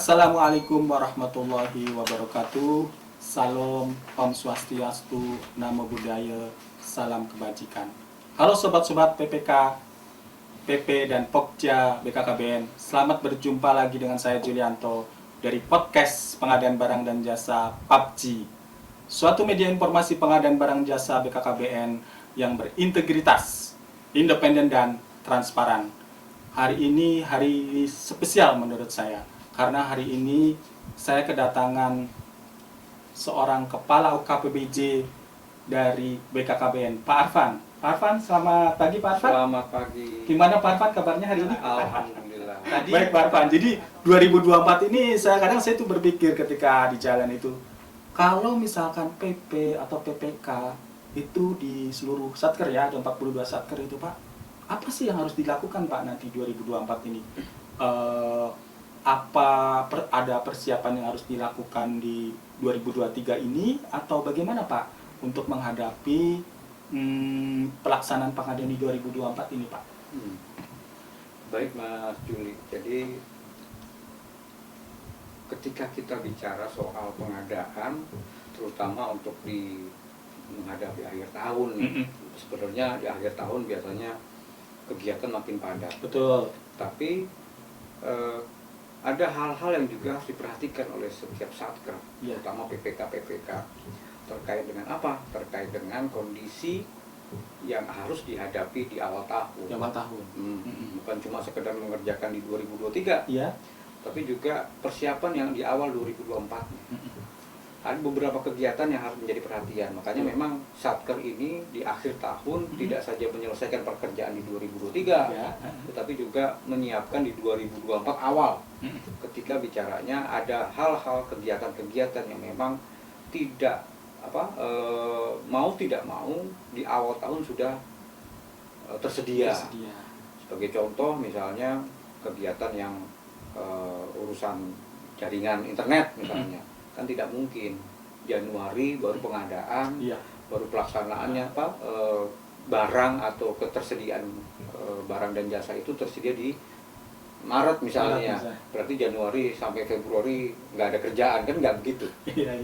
Assalamualaikum warahmatullahi wabarakatuh. Salam, Om Swastiastu, Namo Buddhaya, salam kebajikan. Halo sobat-sobat PPK, PP dan Pokja BKKBN. Selamat berjumpa lagi dengan saya Julianto dari podcast pengadaan barang dan jasa PUBG. Suatu media informasi pengadaan barang jasa BKKBN yang berintegritas, independen dan transparan. Hari ini hari spesial menurut saya. Karena hari ini saya kedatangan seorang kepala UKPBJ dari BKKBN, Pak Arfan. Pak Arfan, selamat pagi Pak Arfan. Selamat pagi. Gimana Pak Arfan kabarnya hari ini? Alhamdulillah. Baik Pak Arfan, jadi 2024 ini saya tuh berpikir ketika di jalan itu, kalau misalkan PP atau PPK itu di seluruh satker ya, ada 42 satker itu Pak, apa sih yang harus dilakukan Pak nanti 2024 ini? Ada persiapan yang harus dilakukan di 2023 ini atau bagaimana Pak untuk menghadapi pelaksanaan pengadaan di 2024 ini Pak? Baik Mas Juli, jadi ketika kita bicara soal pengadaan, terutama untuk menghadapi akhir tahun, sebenarnya di akhir tahun biasanya kegiatan makin padat. Betul. Tapi ada hal-hal yang juga harus diperhatikan oleh setiap satker, terutama PPK terkait dengan apa? Terkait dengan kondisi yang harus dihadapi di awal tahun. Di awal tahun. Bukan cuma sekedar mengerjakan di 2023, tapi juga persiapan yang di awal 2024. Ada beberapa kegiatan yang harus menjadi perhatian. Makanya memang satker ini di akhir tahun tidak saja menyelesaikan pekerjaan di 2023, tetapi juga menyiapkan di 2024 awal. Ketika bicaranya ada hal-hal kegiatan-kegiatan yang memang tidak mau tidak mau di awal tahun sudah tersedia. Sebagai contoh misalnya kegiatan yang urusan jaringan internet misalnya. Kan tidak mungkin Januari baru pengadaan, baru pelaksanaannya barang atau ketersediaan barang dan jasa itu tersedia di Maret misalnya. Berarti Januari sampai Februari nggak ada kerjaan, kan nggak begitu.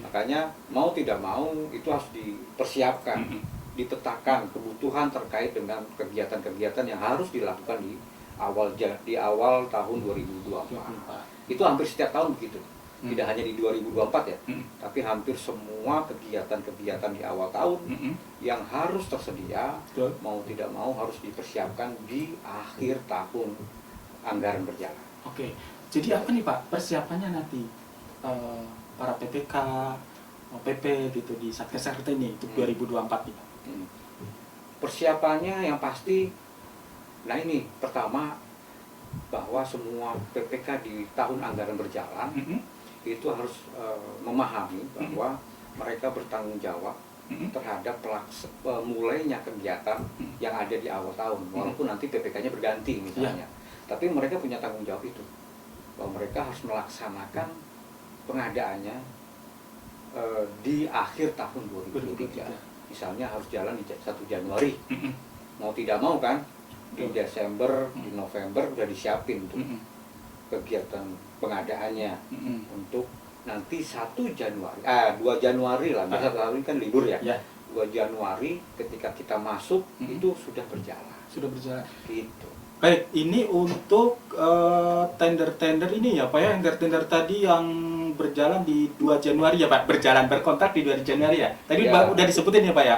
Makanya mau tidak mau itu harus dipersiapkan, dipetakan kebutuhan terkait dengan kegiatan-kegiatan yang harus dilakukan di awal tahun 2024. Itu hampir setiap tahun begitu. Tidak hanya di 2024 ya, tapi hampir semua kegiatan-kegiatan di awal tahun yang harus tersedia, mau tidak mau harus dipersiapkan di akhir tahun anggaran berjalan. Oke, jadi apa nih Pak persiapannya nanti para PPK, PP gitu di satker-satker ini untuk 2024 nih Pak? Persiapannya yang pasti, nah ini pertama bahwa semua PPK di tahun anggaran berjalan itu harus memahami bahwa mereka bertanggung jawab terhadap mulainya kegiatan yang ada di awal tahun, walaupun nanti PPK-nya berganti misalnya, tapi mereka punya tanggung jawab itu, bahwa mereka harus melaksanakan pengadaannya di akhir tahun 2023. Misalnya harus jalan di 1 Januari, mau tidak mau kan di Desember, di November udah disiapin tuh kegiatan pengadaannya untuk nanti 1 Januari, 2 Januari lah, biasa tahun kan libur ya. 2 Januari ketika kita masuk itu sudah berjalan. Gitu. Baik, ini untuk tender-tender ini ya Pak ya, tender-tender tadi yang berjalan di 2 Januari ya Pak, berkontrak di 2 Januari ya. Tadi udah disebutin ya Pak ya,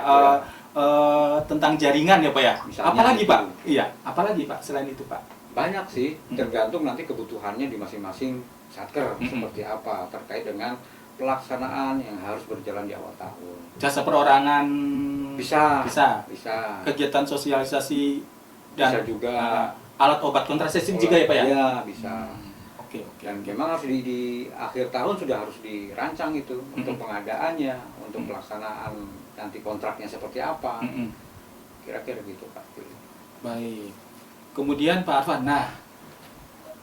tentang jaringan ya Pak ya. Misalnya apalagi itu. Pak? Iya, apalagi Pak selain itu Pak? Banyak sih, tergantung nanti kebutuhannya di masing-masing satker seperti apa terkait dengan pelaksanaan yang harus berjalan di awal tahun. Jasa perorangan bisa. Kegiatan sosialisasi dan bisa juga alat obat kontrasepsi juga ya Pak ya? Iya, bisa. Oke. Dan memang harus di akhir tahun sudah harus dirancang itu untuk pengadaannya, untuk pelaksanaan nanti kontraknya seperti apa. Kira-kira gitu Pak. Baik. Kemudian Pak Arfan, nah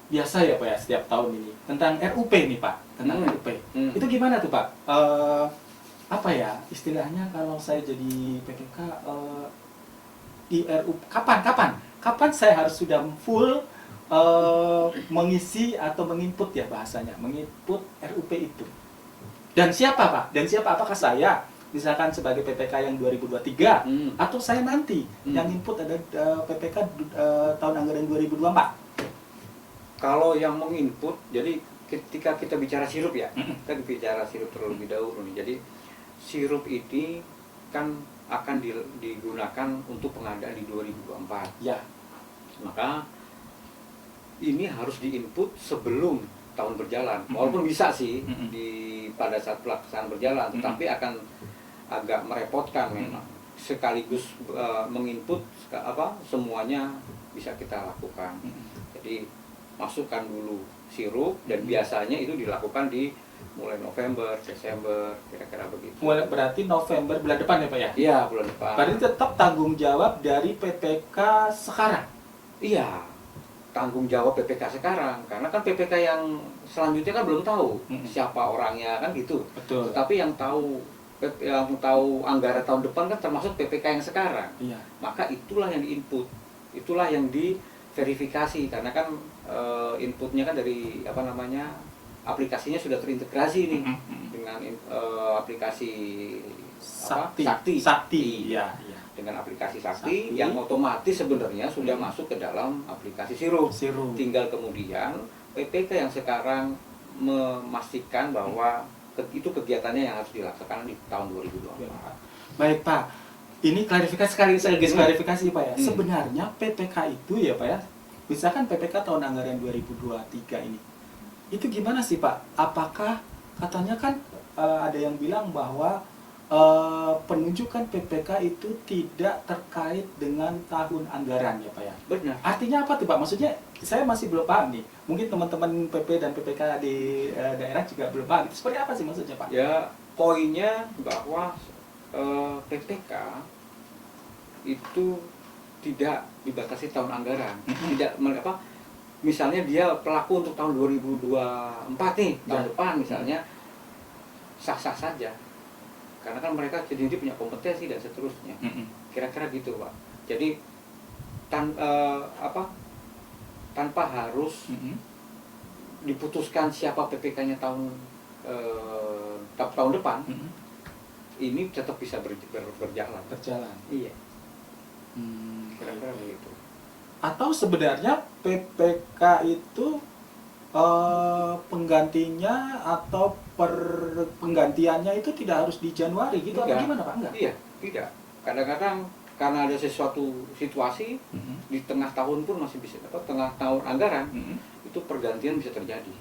biasa ya Pak ya setiap tahun ini tentang RUP nih Pak, tentang RUP. Itu gimana tuh Pak? Apa ya istilahnya kalau saya jadi PPK di RUP kapan saya harus sudah full mengisi atau menginput ya bahasanya, menginput RUP itu. Dan siapa Pak? Dan siapa? Apakah saya misalkan sebagai PPK yang 2023 atau saya nanti yang input ada PPK tahun anggaran 2024? Kalau yang menginput, jadi ketika kita bicara sirup ya, kita bicara sirup terlebih dahulu nih. Jadi sirup ini kan akan digunakan untuk pengadaan di 2024. Ya. Maka ini harus diinput sebelum tahun berjalan. Walaupun bisa sih pada saat pelaksanaan berjalan, tetapi akan agak merepotkan memang. Sekaligus menginput semuanya bisa kita lakukan. Jadi masukkan dulu sirup dan biasanya itu dilakukan di mulai November, Desember, kira-kira begitu. Berarti November bulan depan ya Pak ya? Iya, bulan depan. Berarti tetap tanggung jawab dari PPK sekarang? Iya, tanggung jawab PPK sekarang. Karena kan PPK yang selanjutnya kan belum tahu siapa orangnya kan gitu. Betul. Tetapi yang tahu anggaran tahun depan kan termasuk PPK yang sekarang. Iya. Maka itulah yang diinput, itulah yang diverifikasi. Karena kan inputnya kan dari aplikasinya sudah terintegrasi nih dengan aplikasi Sakti. Ya. Dengan aplikasi Sakti yang otomatis sebenarnya sudah masuk ke dalam aplikasi Sirup. Tinggal kemudian PPK yang sekarang memastikan bahwa itu kegiatannya yang harus dilaksanakan di tahun 2024. Baik Pak, ini klarifikasi klarifikasi Pak ya. Sebenarnya PPK itu ya Pak ya, misalkan PPK tahun anggaran 2023 ini, itu gimana sih Pak? Apakah katanya kan ada yang bilang bahwa penunjukan PPK itu tidak terkait dengan tahun anggaran ya Pak ya? Benar. Artinya apa tuh Pak? Maksudnya saya masih belum paham nih. Mungkin teman-teman PP dan PPK di daerah juga belum paham. Itu seperti apa sih maksudnya Pak? Ya, poinnya bahwa PPK itu tidak dibatasi tahun anggaran. Tidak misalnya dia pelaku untuk tahun 2024 nih, tahun depan misalnya, sah-sah saja. Karena kan mereka jadi punya kompetensi dan seterusnya. Kira-kira gitu, Pak. Jadi tanpa harus diputuskan siapa PPK-nya tahun depan, ini tetap bisa berjalan. Iya. Kira-kira begitu. Atau sebenarnya PPK itu penggantinya atau penggantiannya itu tidak harus di Januari gitu atau gimana Pak? Enggak? Iya, tidak. Kadang-kadang karena ada sesuatu situasi di tengah tahun pun masih bisa, tengah tahun anggaran itu pergantian bisa terjadi.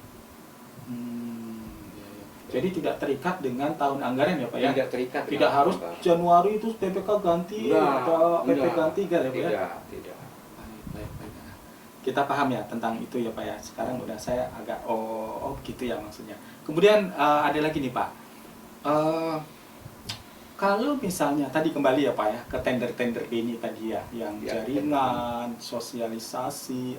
Jadi tidak terikat dengan tahun anggaran ya Pak ya? Tidak terikat. Tidak harus Januari itu PPK ganti atau PP ganti ya Pak ya? Tidak. Baik. Kita paham ya tentang itu ya Pak ya. Sekarang udah saya agak gitu ya maksudnya. Kemudian ada lagi nih Pak. Kalau misalnya tadi kembali ya Pak ya ke tender-tender ini tadi ya, yang jaringan, sosialisasi,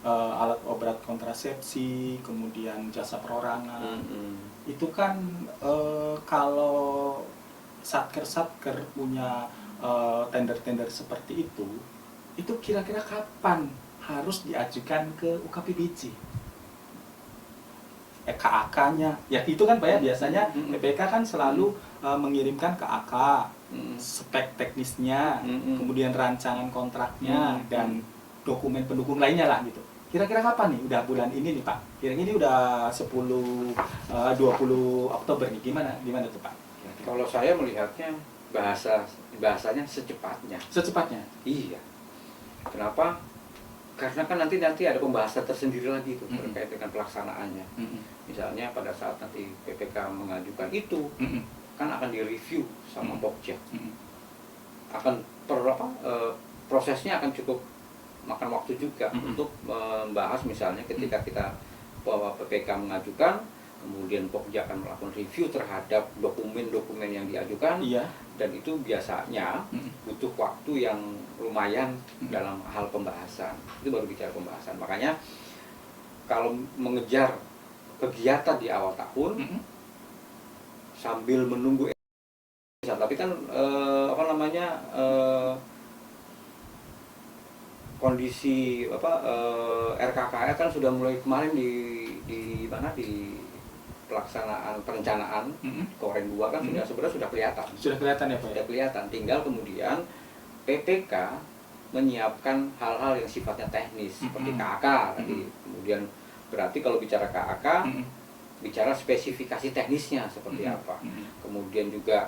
alat obat kontrasepsi, kemudian jasa perorangan, itu kan kalau satker punya tender-tender seperti itu kira-kira kapan harus diajukan ke UKPBJ? KAK-nya, ya itu kan Pak ya biasanya PPK kan selalu mengirimkan ke AK spek teknisnya, kemudian rancangan kontraknya dan dokumen pendukung lainnya lah gitu. Kira-kira kapan nih? Udah bulan ini nih Pak. Kira-kira ini udah 20 Oktober nih. Gimana tuh Pak? Kalau saya melihatnya bahasanya secepatnya. Secepatnya? Iya. Kenapa? Karena kan nanti ada pembahasan tersendiri lagi itu terkait dengan pelaksanaannya. Misalnya pada saat nanti PPK mengajukan itu, kan akan direview sama Pokja. Akan prosesnya akan cukup makan waktu juga untuk membahas misalnya ketika kita bahwa PPK mengajukan, kemudian Pokja akan melakukan review terhadap dokumen-dokumen yang diajukan. Dan itu biasanya butuh waktu yang lumayan dalam hal pembahasan. Itu baru bicara pembahasan. Makanya kalau mengejar kegiatan di awal tahun sambil menunggu tapi kan kondisi RKKR kan sudah mulai kemarin di mana di pelaksanaan perencanaan Koren 2 kan sebenarnya sudah kelihatan. Sudah kelihatan ya Pak? Sudah kelihatan. Tinggal kemudian PPK menyiapkan hal-hal yang sifatnya teknis seperti KAK tadi. Kemudian berarti kalau bicara KAK bicara spesifikasi teknisnya seperti apa. Kemudian juga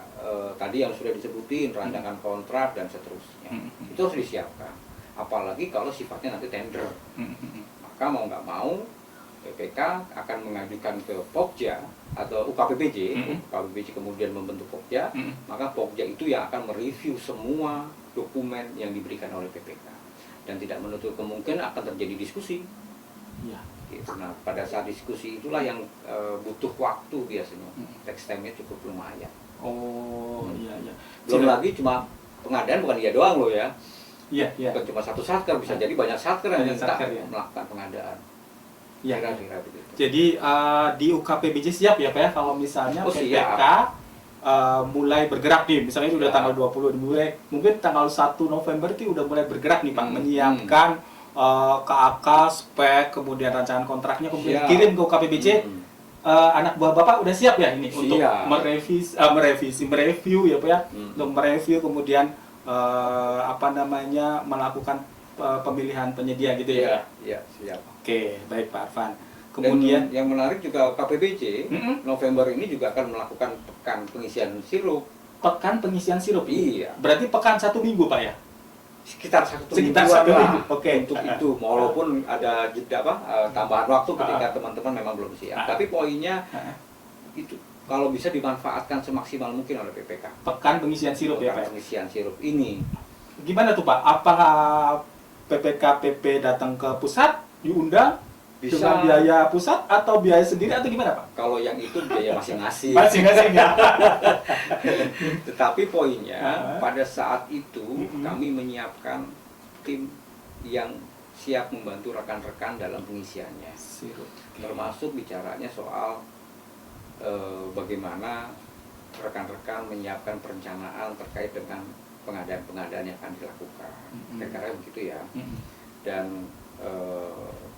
tadi yang sudah disebutin rancangan kontrak dan seterusnya. Itu harus disiapkan. Apalagi kalau sifatnya nanti tender. Maka mau nggak mau PPK akan mengajukan ke Pokja atau UKPPJ, UKPPJ kemudian membentuk Pokja, maka Pokja itu yang akan mereview semua dokumen yang diberikan oleh PPK dan tidak menutup kemungkinan akan terjadi diskusi. Ya. Gitu. Nah, pada saat diskusi itulah yang butuh waktu biasanya, text time-nya cukup lumayan. Oh, iya iya. Belum lagi cuma pengadaan bukan dia doang loh ya. Iya iya. Bukan cuma satu satker, bisa jadi banyak satker yang minta melakukan pengadaan. Iya, kira-kira begitu. Jadi di UKPBJ siap ya Pak ya kalau misalnya PPK mulai bergerak nih, misalnya udah tanggal 20 mulai, mungkin tanggal 1 November itu udah mulai bergerak nih Pak, menyiapkan KAK, spek, kemudian rancangan kontraknya, kemudian kirim ke UKPBJ. Anak buah Bapak udah siap ya ini untuk mereview ya Pak ya, untuk mereview kemudian melakukan pemilihan penyedia gitu ya? Iya, siap. Oke, baik Pak Arfan. Kemudian dan yang menarik juga KPBJ November ini juga akan melakukan pekan pengisian sirup. Pekan pengisian sirup? Iya. Berarti pekan 1 minggu Pak ya? Sekitar satu minggu. Oke. Untuk itu, walaupun ada jeda tambahan waktu ketika teman-teman memang belum siap. Tapi poinnya itu kalau bisa dimanfaatkan semaksimal mungkin oleh PPK. Pekan pengisian sirup ya Pak? Pengisian sirup ini. Gimana tuh Pak? Apakah PPK-PP datang ke pusat, diundang bisa dengan biaya pusat atau biaya sendiri atau gimana Pak? Kalau yang itu biaya masing-masing. Masing-masing ya. Tetapi poinnya pada saat itu kami menyiapkan tim yang siap membantu rekan-rekan dalam pengisiannya. Termasuk bicaranya soal bagaimana rekan-rekan menyiapkan perencanaan terkait dengan pengadaan-pengadaan yang akan dilakukan. Kira-kira begitu ya. Dan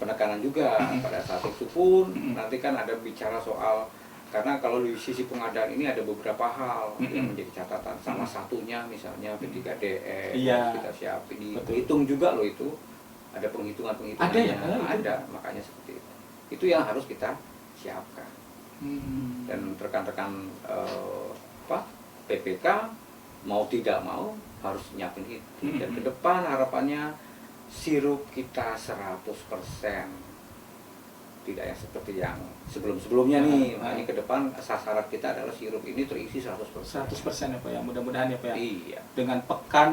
penekanan juga pada saat itu pun nanti kan ada bicara soal, karena kalau di sisi pengadaan ini ada beberapa hal yang menjadi catatan. Sama satunya misalnya P3DS kita siapin, dihitung juga loh itu, ada penghitungannya ada, makanya seperti itu yang harus kita siapkan. Dan rekan-rekan PPK mau tidak mau harus nyiapin itu. Dan ke depan harapannya sirup kita 100%, tidak yang seperti yang sebelum-sebelumnya nih. Makanya ke depan sasaran kita adalah sirup ini terisi 100%. 100% ya Pak ya, mudah-mudahan ya Pak ya. Iya. Dengan pekan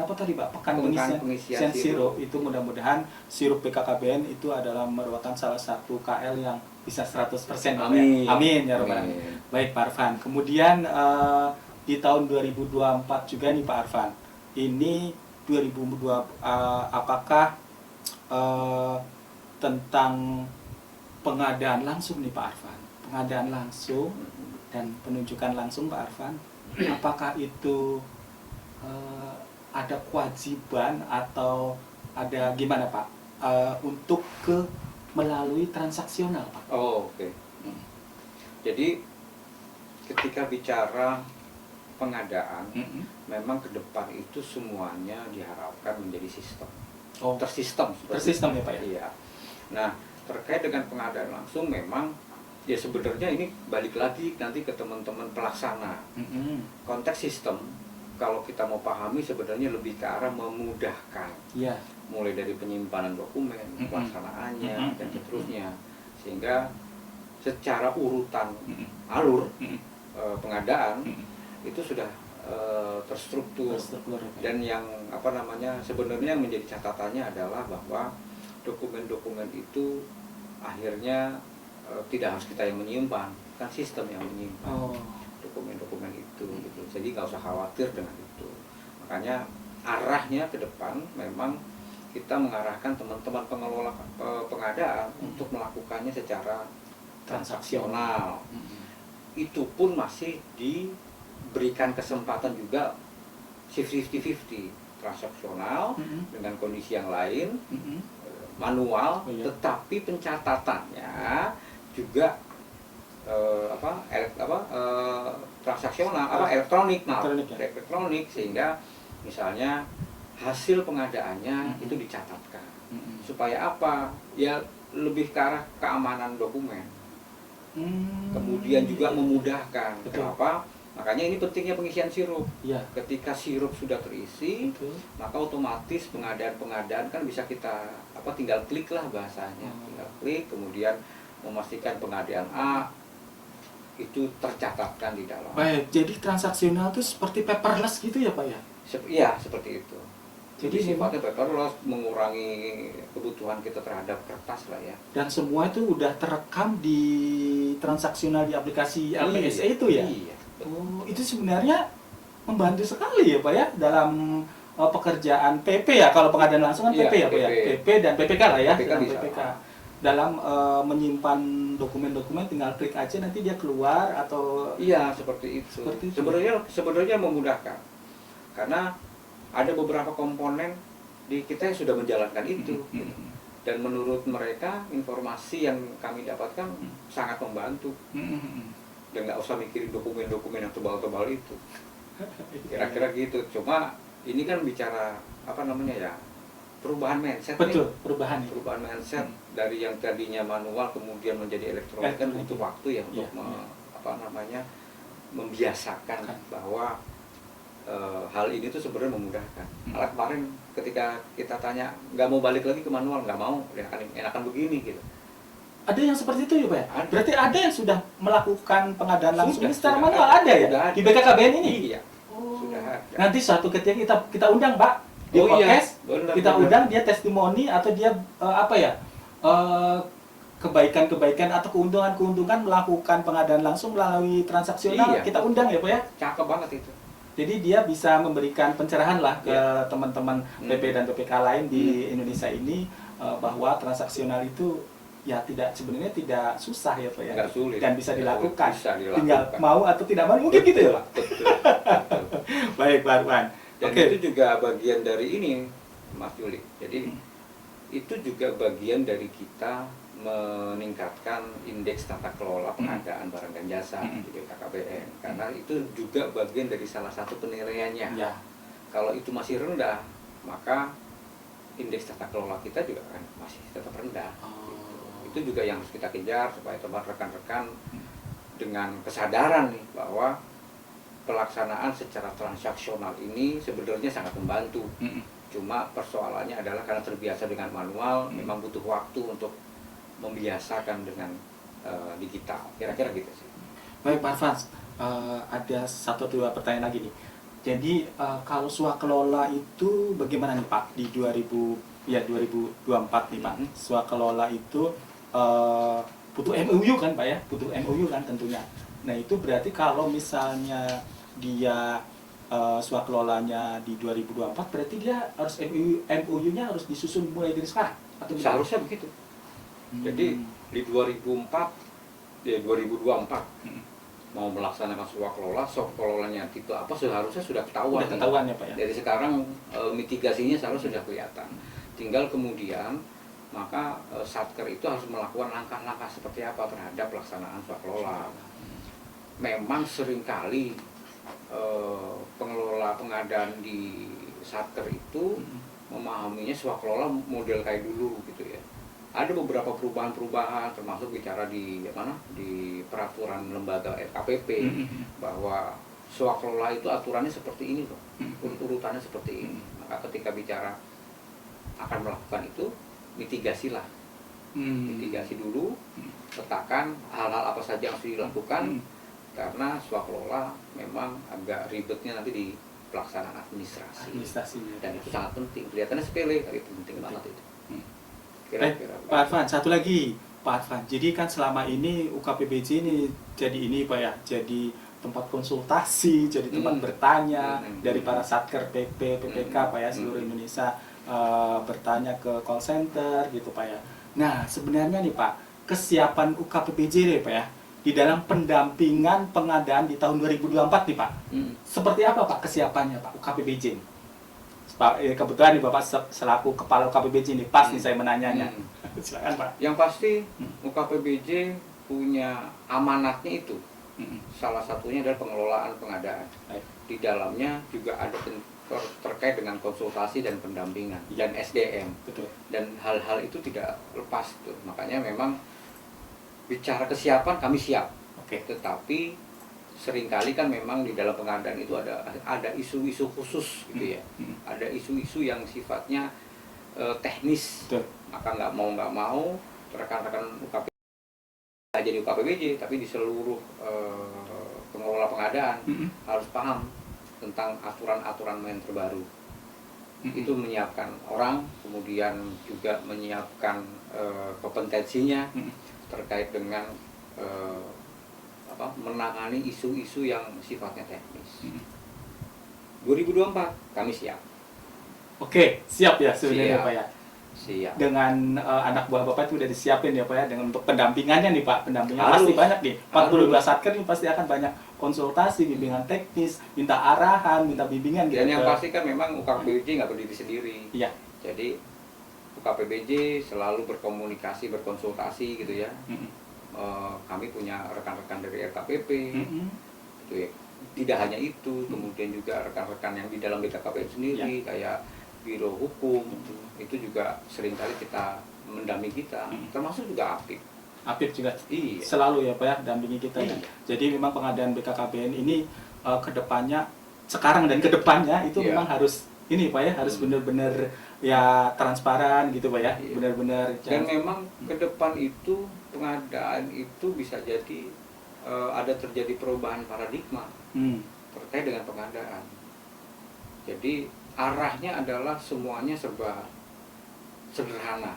apa tadi Pak? Pekan pengisian sirup itu mudah-mudahan sirup BKKBN itu adalah merupakan salah satu KL yang bisa 100% ya Pak ya. Amin ya Rabbal Alamin. Baik Pak Arfan. Kemudian di tahun 2024 juga nih Pak Arfan. Ini 2002 apakah tentang pengadaan langsung nih Pak Arfan, pengadaan langsung dan penunjukan langsung Pak Arfan, apakah itu ada kewajiban atau ada gimana Pak untuk melalui transaksional Pak? Oke. Jadi ketika bicara pengadaan, memang ke depan itu semuanya diharapkan menjadi sistem. Tersistem ya Pak ya? Iya. Nah, terkait dengan pengadaan langsung memang ya sebenarnya ini balik lagi nanti ke teman-teman pelaksana. Konteks sistem, kalau kita mau pahami sebenarnya lebih ke arah memudahkan. Mulai dari penyimpanan dokumen, pelaksanaannya, dan seterusnya. Sehingga secara urutan alur pengadaan itu sudah terstruktur. Dan yang sebenarnya yang menjadi catatannya adalah bahwa dokumen-dokumen itu akhirnya tidak harus kita yang menyimpan, kan sistem yang menyimpan dokumen-dokumen itu gitu. Jadi nggak usah khawatir dengan itu. Makanya arahnya ke depan memang kita mengarahkan teman-teman pengelola pengadaan untuk melakukannya secara transaksional. Itu pun masih diberikan kesempatan juga 50-50. transaksional dengan kondisi yang lain, manual, tetapi pencatatannya juga transaksional, elektronik, elektronik, sehingga misalnya hasil pengadaannya itu dicatatkan. Supaya apa? Ya lebih ke arah keamanan dokumen. Kemudian juga memudahkan. Kenapa? Makanya ini pentingnya pengisian sirup. Ketika sirup sudah terisi, maka otomatis pengadaan kan bisa kita tinggal klik lah bahasanya. Tinggal klik, kemudian memastikan pengadaan A itu tercatatkan di dalam. Baik, jadi transaksional itu seperti paperless gitu ya Pak ya? Iya, seperti itu. Jadi sifatnya paperless, mengurangi kebutuhan kita terhadap kertas lah ya. Dan semua itu udah terekam di transaksional di aplikasi LPSE itu ya? Iya. Oh, itu sebenarnya membantu sekali ya Pak ya dalam pekerjaan PP ya, kalau pengadaan langsung kan PP ya Pak ya? PP dan PPK lah ya, PPK. Dalam menyimpan dokumen-dokumen tinggal klik aja nanti dia keluar atau... Iya, seperti itu. Sebenarnya memudahkan. Karena ada beberapa komponen di kita yang sudah menjalankan itu. Dan menurut mereka informasi yang kami dapatkan sangat membantu. Dan nggak usah mikirin dokumen-dokumen yang tebal-tebal itu. Kira-kira gitu. Cuma ini kan bicara perubahan mindset. Betul, nih. perubahan mindset dari yang tadinya manual kemudian menjadi elektronik kan butuh waktu ya untuk membiasakan bahwa hal ini tuh sebenarnya memudahkan. Malah kemarin ketika kita tanya nggak mau balik lagi ke manual, nggak mau, enakan begini gitu. Ada yang seperti itu ya Pak? Ada. Berarti ada yang sudah melakukan pengadaan langsung ini secara manual ada. Ada ya? Di BKKBN ini? Iya. Sudah ada. Nanti suatu ketika kita undang Pak di podcast, kita undang dia testimoni atau dia kebaikan-kebaikan atau keuntungan-keuntungan melakukan pengadaan langsung melalui transaksional. Kita undang ya Pak ya? Cakep banget itu. Jadi dia bisa memberikan pencerahan lah ke teman-teman PP dan PPK lain di Indonesia ini bahwa transaksional itu ya sebenarnya tidak susah ya Pak ya. Nggak sulit. Dan bisa dilakukan. Tinggal mau atau tidak mau mungkin gitu ya Pak. Betul. Baik Pak Arwan. Dan itu juga bagian dari ini Mas Juli. Jadi itu juga bagian dari kita meningkatkan indeks tata kelola pengadaan barang dan jasa di BKKBN, karena itu juga bagian dari salah satu penilaiannya. Kalau itu masih rendah, maka indeks tata kelola kita juga kan masih tetap rendah. Itu juga yang harus kita kejar supaya teman rekan-rekan dengan kesadaran nih bahwa pelaksanaan secara transaksional ini sebenarnya sangat membantu. Cuma persoalannya adalah karena terbiasa dengan manual, memang butuh waktu untuk membiasakan dengan digital. Kira-kira gitu sih. Baik Pak Arfan, ada 1-2 pertanyaan lagi nih. Jadi kalau swakelola itu bagaimana nih Pak di 2024 nih Pak? Swakelola itu butuh MOU kan Pak ya? Butuh MOU kan tentunya. Nah itu berarti kalau misalnya dia swakelolanya di 2024 berarti dia harus MOU-nya harus disusun mulai dari sekarang atau seharusnya begitu. Jadi di 2024 mau melaksanakan swakelolanya tipe apa seharusnya sudah ketahuan. Ya Pak ya. Dari sekarang mitigasinya seharusnya sudah kelihatan. Tinggal kemudian maka Satker itu harus melakukan langkah-langkah seperti apa terhadap pelaksanaan swakelola. Memang seringkali pengelola pengadaan di Satker itu memahaminya swakelola model kayak dulu gitu ya. Ada beberapa perubahan-perubahan termasuk bicara di peraturan lembaga FKPP bahwa swakelola itu aturannya seperti ini loh, urutannya seperti ini. Maka ketika bicara akan melakukan itu mitigasilah, mitigasi dulu, letakkan hal-hal apa saja yang harus dilakukan karena swakelola memang agak ribetnya nanti di pelaksanaan administrasi. Dan itu sangat penting. Kelihatannya sepele, tapi itu penting banget itu. Kira-kira. Pak Arfan, satu lagi Pak Arfan. Jadi kan selama ini UKPBJ ini jadi ini Pak ya, jadi tempat konsultasi, jadi tempat bertanya dari para satker PP, PPK Pak ya seluruh Indonesia bertanya ke call center gitu Pak ya. Nah sebenarnya nih Pak, kesiapan UKPBJ nih Pak ya di dalam pendampingan pengadaan di tahun 2024 nih Pak. Seperti apa Pak kesiapannya Pak UKPBJ? kebetulan nih Bapak selaku kepala UKPBJ nih, pas nih saya menanyanya. Silakan Pak. Yang pasti UKPBJ punya amanatnya itu. Salah satunya adalah pengelolaan pengadaan. Di dalamnya juga ada terkait dengan konsultasi dan pendampingan dan SDM. Betul. Dan hal-hal itu tidak lepas tuh. Makanya memang bicara kesiapan kami siap. Tetapi seringkali kan memang di dalam pengadaan itu ada isu-isu khusus gitu ya. Ada isu-isu yang sifatnya teknis. Betul. Maka nggak mau rekan-rekan UKPBJ jadi UKPBJ, tapi di seluruh pengelola pengadaan harus paham tentang aturan-aturan main terbaru. Itu menyiapkan orang, kemudian juga menyiapkan kompetensinya terkait dengan menangani isu-isu yang sifatnya teknis. 2024 kami siap. Oke, siap ya sebenarnya Pak ya. Siap. Dengan anak buah Bapak itu udah disiapin ya Pak ya, dengan untuk pendampingannya nih Pak. Pendampingan Harus. pasti banyak nih. 42 satker ini pasti akan banyak konsultasi, bimbingan teknis, minta arahan, minta bimbingan gitu. Dan yang pasti kan memang UKPBJ nggak berdiri sendiri. Iya. Jadi UKPBJ selalu berkomunikasi, berkonsultasi gitu ya. Kami punya rekan-rekan dari RKPP. Gitu ya. Tidak hanya itu, kemudian juga rekan-rekan yang di dalam BKKBN sendiri kayak Biro Hukum itu juga seringkali kita mendampingi kita, termasuk juga Apip. Apip juga Iya. selalu ya Pak ya dampingi kita ya. Iya. Jadi memang pengadaan BKKBN ini kedepannya, sekarang dan kedepannya itu memang harus ini Pak ya, harus benar-benar ya transparan gitu Pak ya, benar-benar. Dan memang ke depan itu pengadaan itu bisa jadi ada terjadi perubahan paradigma terkait dengan pengadaan. Jadi arahnya adalah semuanya serba sederhana,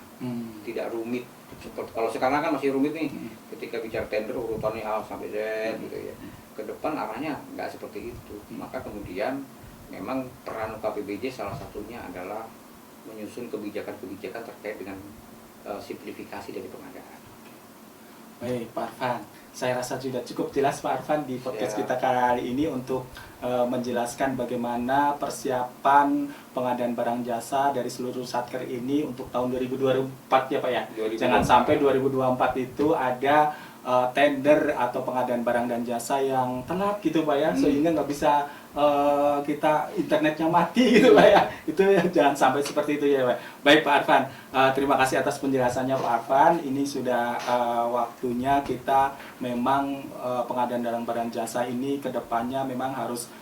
tidak rumit. Seperti kalau sekarang kan masih rumit nih, ketika bicara tender urutannya A sampai Z gitu ya. Ke depan arahnya nggak seperti itu. Maka kemudian memang peran UKPBJ salah satunya adalah menyusun kebijakan-kebijakan terkait dengan simplifikasi dari pengadaan. Baik Pak Arfan, saya rasa sudah cukup jelas Pak Arfan di podcast kita kali ini untuk menjelaskan bagaimana persiapan pengadaan barang jasa dari seluruh satker ini untuk tahun 2024 ya Pak ya. 2024. Jangan sampai 2024 itu ada tender atau pengadaan barang dan jasa yang telat gitu Pak ya, sehingga nggak bisa kita internetnya mati gitu Pak ya. Itu ya, jangan sampai seperti itu ya Pak. Baik Pak Arfan, terima kasih atas penjelasannya Pak Arfan. Ini sudah waktunya kita memang pengadaan barang jasa ini ke depannya memang harus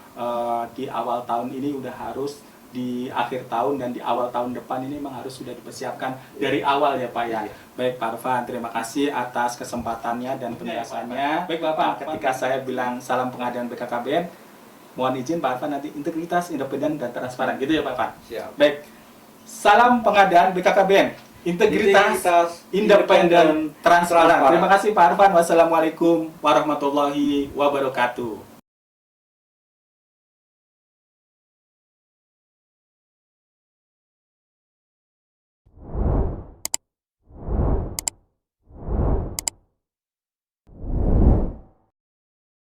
di awal tahun ini udah harus, di akhir tahun dan di awal tahun depan ini memang harus sudah dipersiapkan dari awal ya Pak ya. Baik Pak Arfan, terima kasih atas kesempatannya dan penjelasannya. Baik Bapak, ketika saya bilang salam pengadaan BKKBN, mohon izin Pak Arfan nanti integritas, independen dan transparan gitu ya Pak Arfan. Siap. Baik, salam pengadaan BKKBN, integritas, independen, transparan. Terima kasih Pak Arfan. Wassalamualaikum warahmatullahi wabarakatuh.